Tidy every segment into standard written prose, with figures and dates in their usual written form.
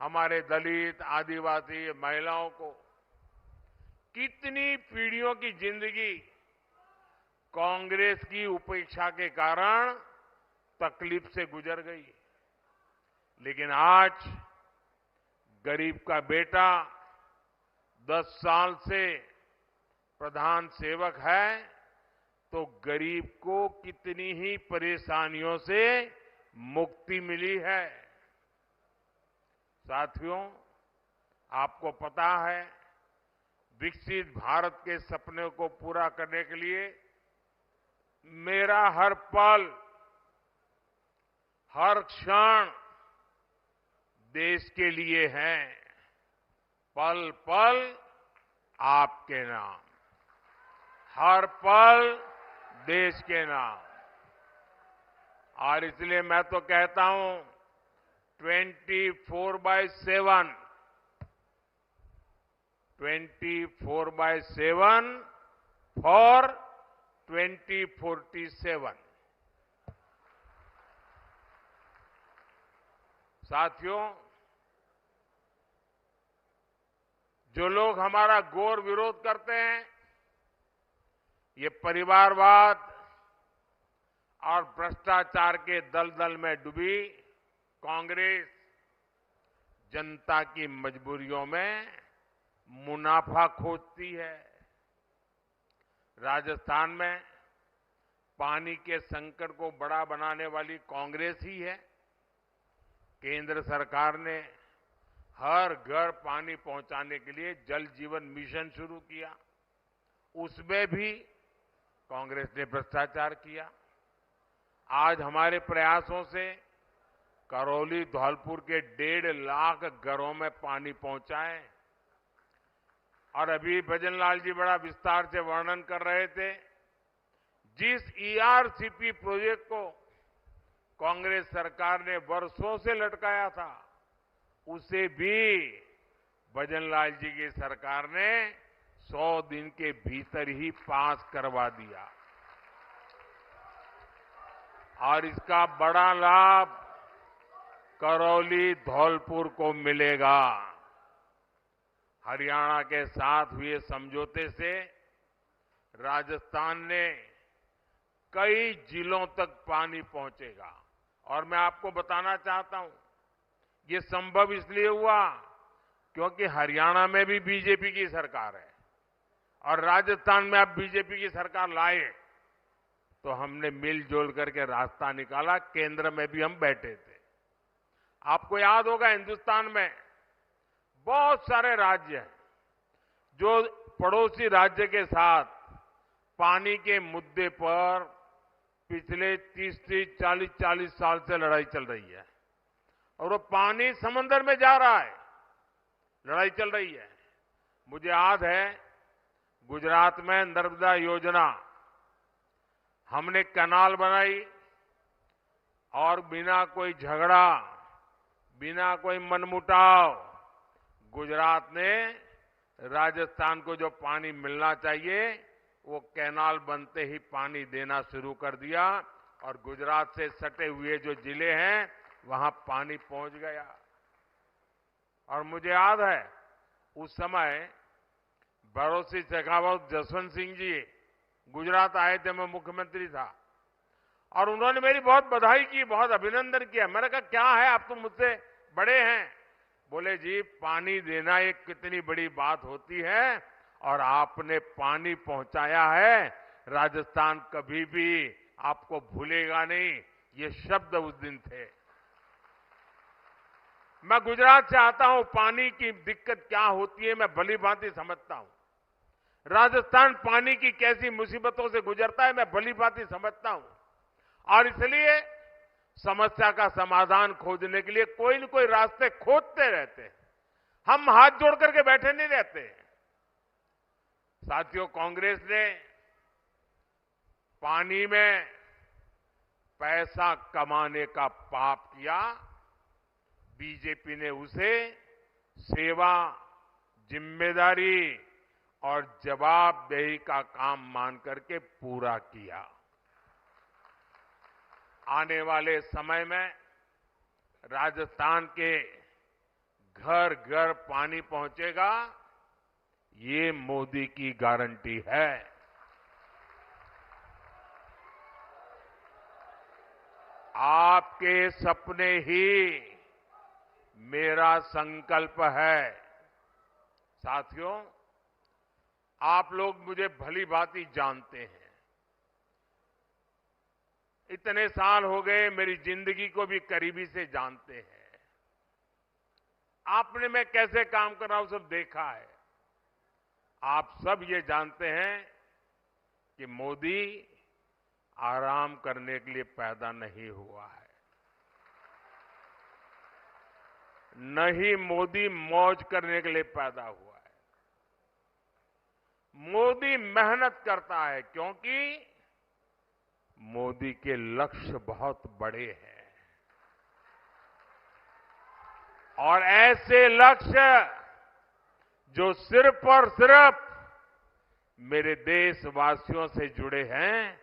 हमारे दलित, आदिवासी, महिलाओं को कितनी पीढ़ियों की जिंदगी कांग्रेस की उपेक्षा के कारण तकलीफ से गुजर गई। लेकिन आज गरीब का बेटा 10 साल से प्रधान सेवक है तो गरीब को कितनी ही परेशानियों से मुक्ति मिली है। साथियों, आपको पता है, विकसित भारत के सपने को पूरा करने के लिए मेरा हर पल, हर क्षण देश के लिए है। पल पल आपके नाम, हर पल देश के नाम। और इसलिए मैं तो कहता हूं 24/7 फॉर 2047। साथियों, जो लोग हमारा घोर विरोध करते हैं, ये परिवारवाद और भ्रष्टाचार के दलदल में डूबी कांग्रेस जनता की मजबूरियों में मुनाफा खोजती है। राजस्थान में पानी के संकट को बड़ा बनाने वाली कांग्रेस ही है। केंद्र सरकार ने हर घर पानी पहुंचाने के लिए जल जीवन मिशन शुरू किया, उसमें भी कांग्रेस ने भ्रष्टाचार किया। आज हमारे प्रयासों से करौली, धौलपुर के 1.5 लाख घरों में पानी पहुंचा है। और अभी भजनलाल जी बड़ा विस्तार से वर्णन कर रहे थे, जिस ईआरसीपी प्रोजेक्ट को कांग्रेस सरकार ने वर्षों से लटकाया था, उसे भी भजनलाल जी की सरकार ने 100 दिन के भीतर ही पास करवा दिया। और इसका बड़ा लाभ करौली, धौलपुर को मिलेगा। हरियाणा के साथ हुए समझौते से राजस्थान ने कई जिलों तक पानी पहुंचेगा। और मैं आपको बताना चाहता हूं, ये संभव इसलिए हुआ क्योंकि हरियाणा में भी बीजेपी की सरकार है और राजस्थान में अब बीजेपी की सरकार लाए तो हमने मिलजुल करके रास्ता निकाला। केंद्र में भी हम बैठे थे। आपको याद होगा, हिंदुस्तान में बहुत सारे राज्य हैं जो पड़ोसी राज्य के साथ पानी के मुद्दे पर पिछले 30 40 साल से लड़ाई चल रही है। और वो पानी समंदर में जा रहा है, लड़ाई चल रही है। मुझे याद है, गुजरात में नर्मदा योजना, हमने कैनाल बनाई और बिना कोई झगड़ा, बिना कोई मनमुटाव गुजरात ने राजस्थान को जो पानी मिलना चाहिए वो कैनाल बनते ही पानी देना शुरू कर दिया। और गुजरात से सटे हुए जो जिले हैं वहां पानी पहुंच गया। और मुझे याद है, उस समय भरोसी शेखावत जसवंत सिंह जी गुजरात आए थे, मैं मुख्यमंत्री था, और उन्होंने मेरी बहुत बधाई की, बहुत अभिनंदन किया। मैंने कहा, क्या है, आप तो मुझसे बड़े हैं। बोले, जी पानी देना एक कितनी बड़ी बात होती है और आपने पानी पहुंचाया है, राजस्थान कभी भी आपको भूलेगा नहीं। ये शब्द उस दिन थे। मैं गुजरात से आता हूं, पानी की दिक्कत क्या होती है मैं भली भांति समझता हूं। राजस्थान पानी की कैसी मुसीबतों से गुजरता है मैं भली भांति समझता हूं। और इसलिए समस्या का समाधान खोजने के लिए कोई न कोई रास्ते खोजते रहते हैं। हम हाथ जोड़ करके बैठे नहीं रहते। साथियों, कांग्रेस ने पानी में पैसा कमाने का पाप किया, बीजेपी ने उसे सेवा, जिम्मेदारी और जवाबदेही का काम मान करके पूरा किया। आने वाले समय में राजस्थान के घर घर पानी पहुंचेगा, ये मोदी की गारंटी है। आपके सपने ही मेरा संकल्प है। साथियों, आप लोग मुझे भली भांति जानते हैं। इतने साल हो गए, मेरी जिंदगी को भी करीबी से जानते हैं। आपने मैं कैसे काम कर रहा हूं सब देखा है। आप सब ये जानते हैं कि मोदी आराम करने के लिए पैदा नहीं हुआ है। न ही मोदी मौज करने के लिए पैदा हुआ है। मोदी मेहनत करता है, क्योंकि मोदी के लक्ष्य बहुत बड़े हैं। और ऐसे लक्ष्य जो सिर्फ और सिर्फ मेरे देशवासियों से जुड़े हैं,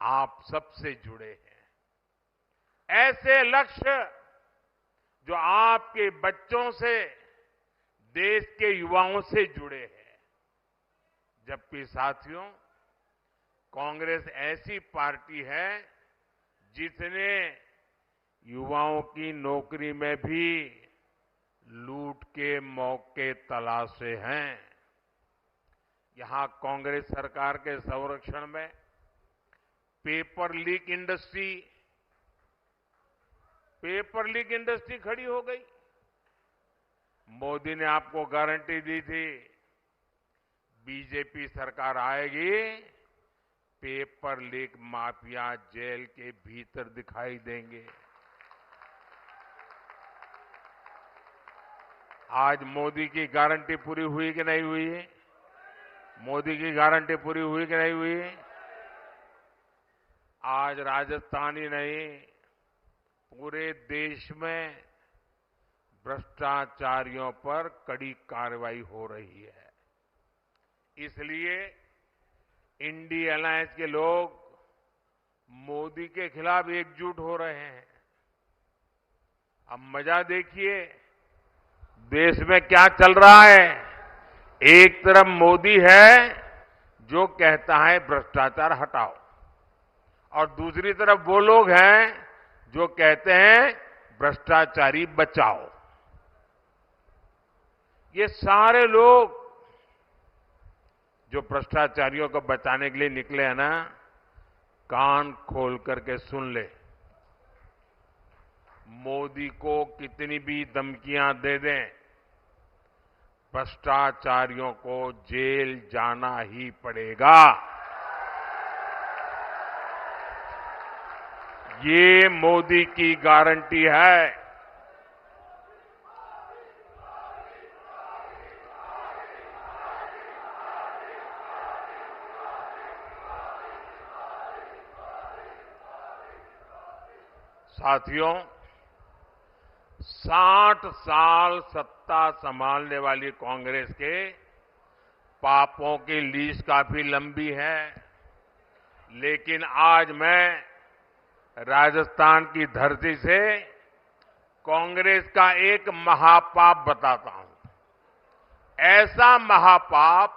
आप सबसे जुड़े हैं। ऐसे लक्ष्य जो आपके बच्चों से, देश के युवाओं से जुड़े हैं। जबकि साथियों, कांग्रेस ऐसी पार्टी है जिसने युवाओं की नौकरी में भी लूट के मौके तलाशे हैं। यहां कांग्रेस सरकार के संरक्षण में पेपर लीक इंडस्ट्री खड़ी हो गई। मोदी ने आपको गारंटी दी थी, बीजेपी सरकार आएगी, पेपर लीक माफिया जेल के भीतर दिखाई देंगे। आज मोदी की गारंटी पूरी हुई कि नहीं हुई? मोदी की गारंटी पूरी हुई कि नहीं हुई? आज राजस्थान ही नहीं, पूरे देश में भ्रष्टाचारियों पर कड़ी कार्रवाई हो रही है। इसलिए इंडी अलायंस के लोग मोदी के खिलाफ एकजुट हो रहे हैं। अब मजा देखिए, देश में क्या चल रहा है। एक तरफ मोदी है जो कहता है भ्रष्टाचार हटाओ, और दूसरी तरफ वो लोग हैं जो कहते हैं भ्रष्टाचारी बचाओ। ये सारे लोग जो भ्रष्टाचारियों को बचाने के लिए निकले हैं ना, कान खोल करके सुन ले। मोदी को कितनी भी धमकियां दे दें, भ्रष्टाचारियों को जेल जाना ही पड़ेगा। ये मोदी की गारंटी है। साथियों, 60 साल सत्ता संभालने वाली कांग्रेस के पापों की लिस्ट काफी लंबी है। लेकिन आज मैं राजस्थान की धरती से कांग्रेस का एक महापाप बताता हूं। ऐसा महापाप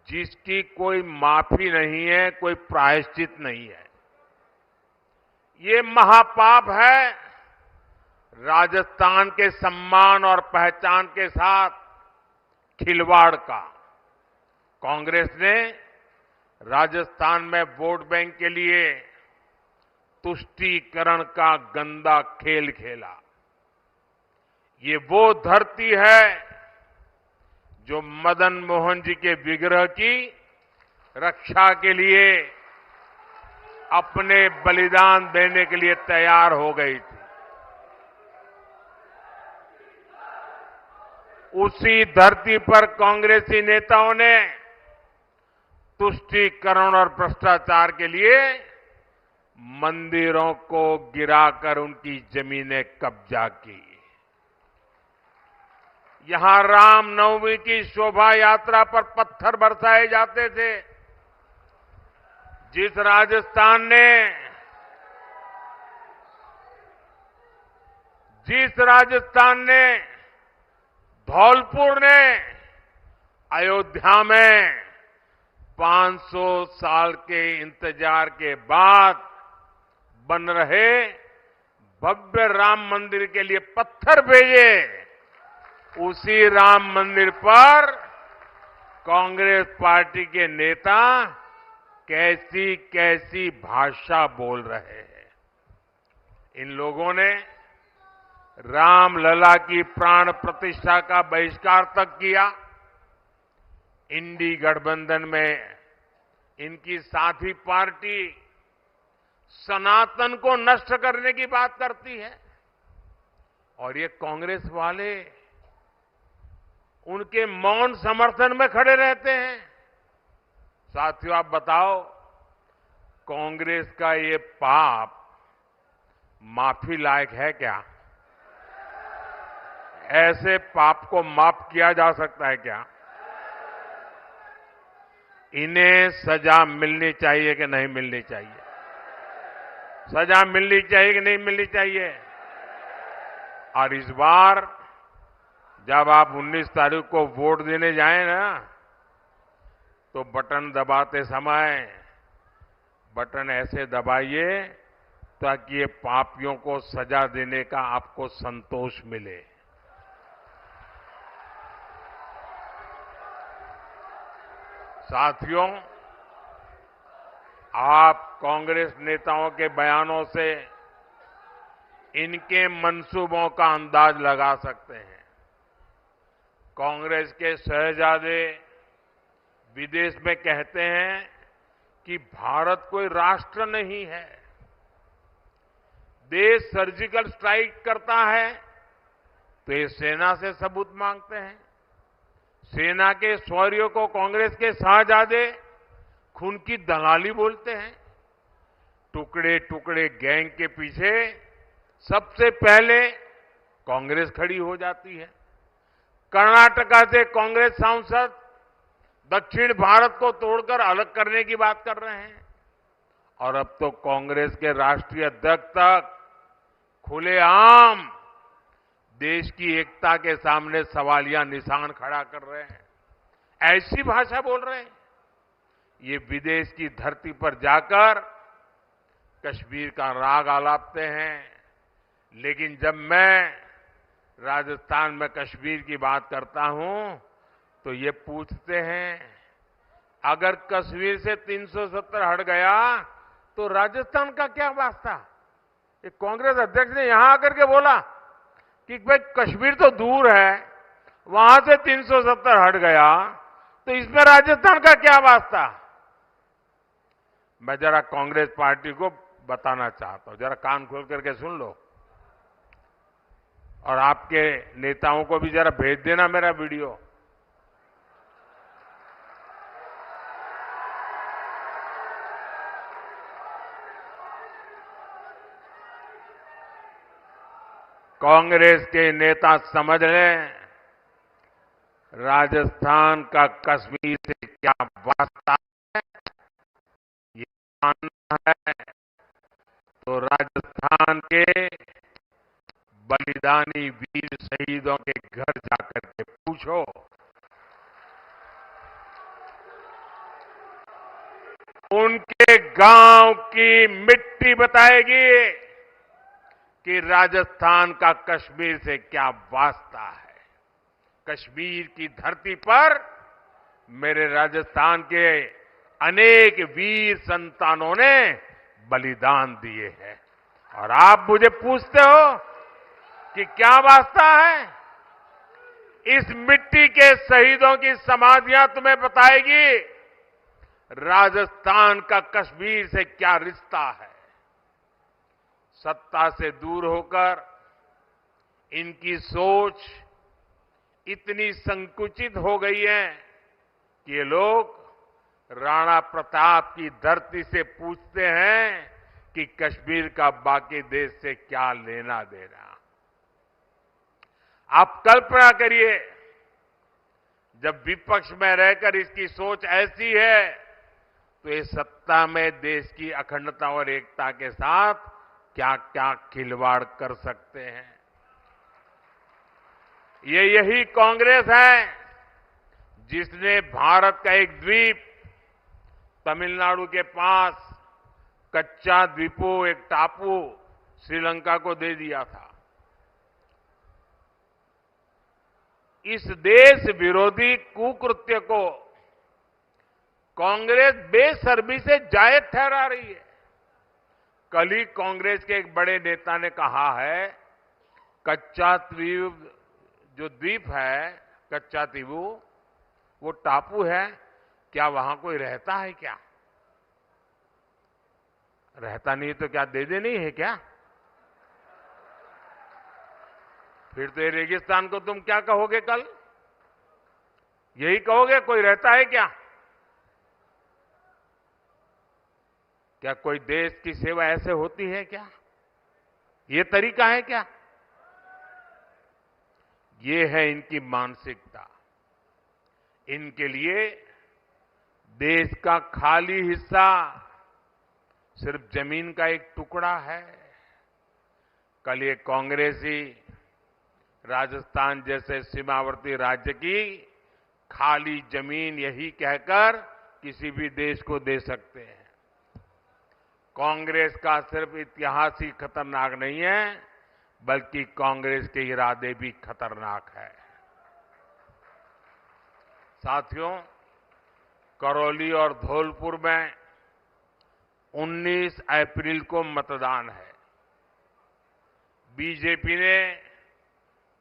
जिसकी कोई माफी नहीं है, कोई प्रायश्चित नहीं है। ये महापाप है राजस्थान के सम्मान और पहचान के साथ खिलवाड़ का। कांग्रेस ने राजस्थान में वोट बैंक के लिए तुष्टीकरण का गंदा खेल खेला। ये वो धरती है जो मदन मोहन जी के विग्रह की रक्षा के लिए अपने बलिदान देने के लिए तैयार हो गई थी। उसी धरती पर कांग्रेसी नेताओं ने तुष्टीकरण और भ्रष्टाचार के लिए मंदिरों को गिराकर उनकी जमीनें कब्जा की। यहां रामनवमी की शोभा यात्रा पर पत्थर बरसाए जाते थे। जिस राजस्थान ने धौलपुर ने अयोध्या में 500 साल के इंतजार के बाद बन रहे भव्य राम मंदिर के लिए पत्थर भेजे। उसी राम मंदिर पर कांग्रेस पार्टी के नेता कैसी कैसी भाषा बोल रहे हैं। इन लोगों ने रामलला की प्राण प्रतिष्ठा का बहिष्कार तक किया। इंडी गठबंधन में इनकी साथी पार्टी सनातन को नष्ट करने की बात करती है और ये कांग्रेस वाले उनके मौन समर्थन में खड़े रहते हैं। साथियों, आप बताओ, कांग्रेस का ये पाप माफी लायक है क्या? ऐसे पाप को माफ किया जा सकता है क्या? इन्हें सजा मिलनी चाहिए कि नहीं मिलनी चाहिए? सजा मिलनी चाहिए कि नहीं मिलनी चाहिए? और इस बार जब आप 19 तारीख को वोट देने जाएं ना, तो बटन दबाते समय बटन ऐसे दबाइए ताकि ये पापियों को सजा देने का आपको संतोष मिले। साथियों, आप कांग्रेस नेताओं के बयानों से इनके मंसूबों का अंदाज लगा सकते हैं। कांग्रेस के शहजादे विदेश में कहते हैं कि भारत कोई राष्ट्र नहीं है। देश सर्जिकल स्ट्राइक करता है तो ये सेना से सबूत मांगते हैं। सेना के शौर्य को कांग्रेस के शहजादे खून की दलाली बोलते हैं। टुकड़े टुकड़े गैंग के पीछे सबसे पहले कांग्रेस खड़ी हो जाती है। कर्नाटका से कांग्रेस सांसद दक्षिण भारत को तोड़कर अलग करने की बात कर रहे हैं और अब तो कांग्रेस के राष्ट्रीय अध्यक्ष तक खुलेआम देश की एकता के सामने सवालिया निशान खड़ा कर रहे हैं। ऐसी भाषा बोल रहे हैं। ये विदेश की धरती पर जाकर कश्मीर का राग आलापते हैं, लेकिन जब मैं राजस्थान में कश्मीर की बात करता हूं तो ये पूछते हैं, अगर कश्मीर से 370 हट गया तो राजस्थान का क्या वास्ता? ये कांग्रेस अध्यक्ष ने यहां आकर के बोला कि भाई कश्मीर तो दूर है, वहां से 370 हट गया तो इसमें राजस्थान का क्या वास्ता? मैं जरा कांग्रेस पार्टी को बताना चाहता हूं, जरा कान खोल करके सुन लो और आपके नेताओं को भी जरा भेज देना मेरा वीडियो। कांग्रेस के नेता समझ लें, राजस्थान का कश्मीर से क्या वास्ता है, ये जानना है तो राजस्थान के बलिदानी वीर शहीदों के घर जाकर के पूछो। उनके गांव की मिट्टी बताएगी कि राजस्थान का कश्मीर से क्या वास्ता है। कश्मीर की धरती पर मेरे राजस्थान के अनेक वीर संतानों ने बलिदान दिए हैं और आप मुझे पूछते हो कि क्या वास्ता है? इस मिट्टी के शहीदों की समाधियां तुम्हें बताएगी राजस्थान का कश्मीर से क्या रिश्ता है। सत्ता से दूर होकर इनकी सोच इतनी संकुचित हो गई है कि ये लोग राणा प्रताप की धरती से पूछते हैं कि कश्मीर का बाकी देश से क्या लेना देना। आप कल्पना करिए, जब विपक्ष में रहकर इसकी सोच ऐसी है तो ये सत्ता में देश की अखंडता और एकता के साथ क्या क्या खिलवाड़ कर सकते हैं। ये यही कांग्रेस है जिसने भारत का एक द्वीप तमिलनाडु के पास कच्चा द्वीपो एक टापू श्रीलंका को दे दिया था। इस देश विरोधी कुकृत्य को कांग्रेस बेशर्मी से जायज ठहरा रही है। कल ही कांग्रेस के एक बड़े नेता ने कहा है, कच्चा द्वीप जो द्वीप है, कच्चा द्वीपू वो टापू है, क्या वहां कोई रहता है क्या? रहता नहीं तो क्या दे दे नहीं है क्या? फिर तो ये रेगिस्तान को तुम क्या कहोगे कल? यही कहोगे कोई रहता है क्या? क्या कोई देश की सेवा ऐसे होती है क्या? ये तरीका है क्या? ये है इनकी मानसिकता। इनके लिए देश का खाली हिस्सा सिर्फ जमीन का एक टुकड़ा है। कल ये कांग्रेसी राजस्थान जैसे सीमावर्ती राज्य की खाली जमीन यही कहकर किसी भी देश को दे सकते हैं। कांग्रेस का सिर्फ इतिहास ही खतरनाक नहीं है, बल्कि कांग्रेस के इरादे भी खतरनाक है। साथियों, करौली और धौलपुर में 19 अप्रैल को मतदान है। बीजेपी ने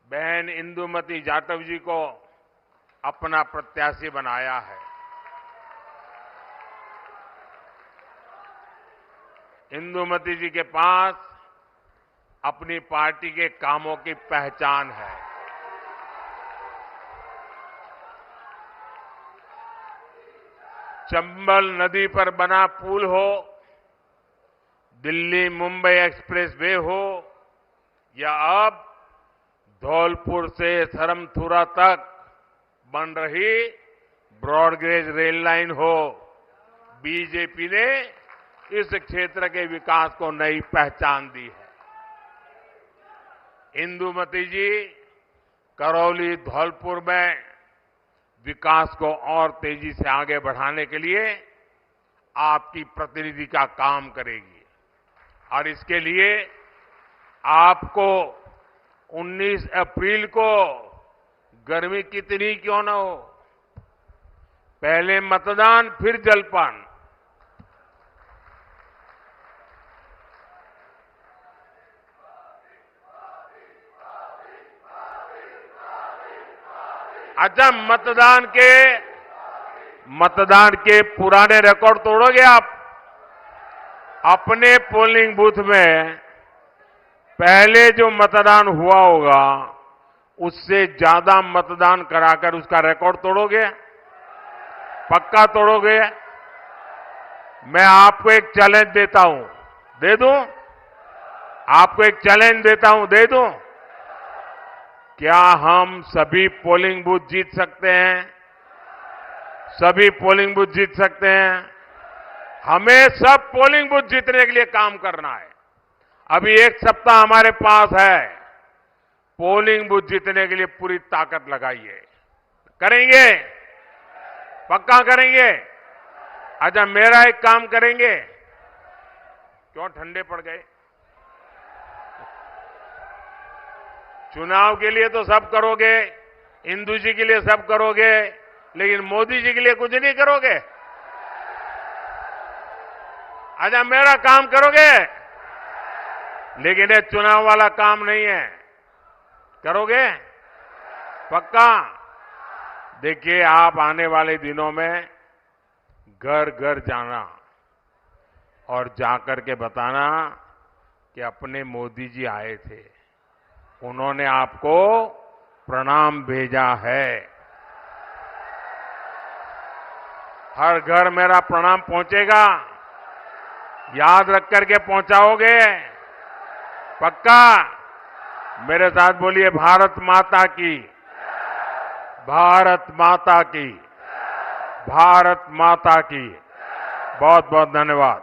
बहन इंदुमती जाटव जी को अपना प्रत्याशी बनाया है। इंदुमती जी के पास अपनी पार्टी के कामों की पहचान है। चंबल नदी पर बना पुल हो, दिल्ली मुंबई एक्सप्रेसवे हो, या अब धौलपुर से सरमथुरा तक बन रही ब्रॉडगेज रेल लाइन हो, बीजेपी ने इस क्षेत्र के विकास को नई पहचान दी है। इंदुमती जी करौली धौलपुर में विकास को और तेजी से आगे बढ़ाने के लिए आपकी प्रतिनिधि का काम करेगी और इसके लिए आपको 19 अप्रैल को गर्मी कितनी क्यों न हो, पहले मतदान फिर जलपान। अच्छा, मतदान के पुराने रिकॉर्ड तोड़ोगे आप? अपने पोलिंग बूथ में पहले जो मतदान हुआ होगा उससे ज्यादा मतदान कराकर उसका रिकॉर्ड तोड़ोगे? पक्का तोड़ोगे? मैं आपको एक चैलेंज देता हूं, दे दूं? आपको एक चैलेंज देता हूं, दे दूं? क्या हम सभी पोलिंग बूथ जीत सकते हैं? सभी पोलिंग बूथ जीत सकते हैं? हमें सब पोलिंग बूथ जीतने के लिए काम करना है। अभी एक सप्ताह हमारे पास है, पोलिंग बूथ जीतने के लिए पूरी ताकत लगाइए। करेंगे? पक्का करेंगे? अच्छा, मेरा एक काम करेंगे। क्यों ठंडे पड़ गए? चुनाव के लिए तो सब करोगे, इंदू जी के लिए सब करोगे, लेकिन मोदी जी के लिए कुछ नहीं करोगे? अच्छा, मेरा काम करोगे, लेकिन ये चुनाव वाला काम नहीं है। करोगे? पक्का? देखिए, आप आने वाले दिनों में घर घर जाना और जाकर के बताना कि अपने मोदी जी आए थे, उन्होंने आपको प्रणाम भेजा है। हर घर मेरा प्रणाम पहुंचेगा, याद रख करके पहुंचाओगे? पक्का? मेरे साथ बोलिए, भारत माता की, भारत माता की, भारत माता की। बहुत बहुत धन्यवाद।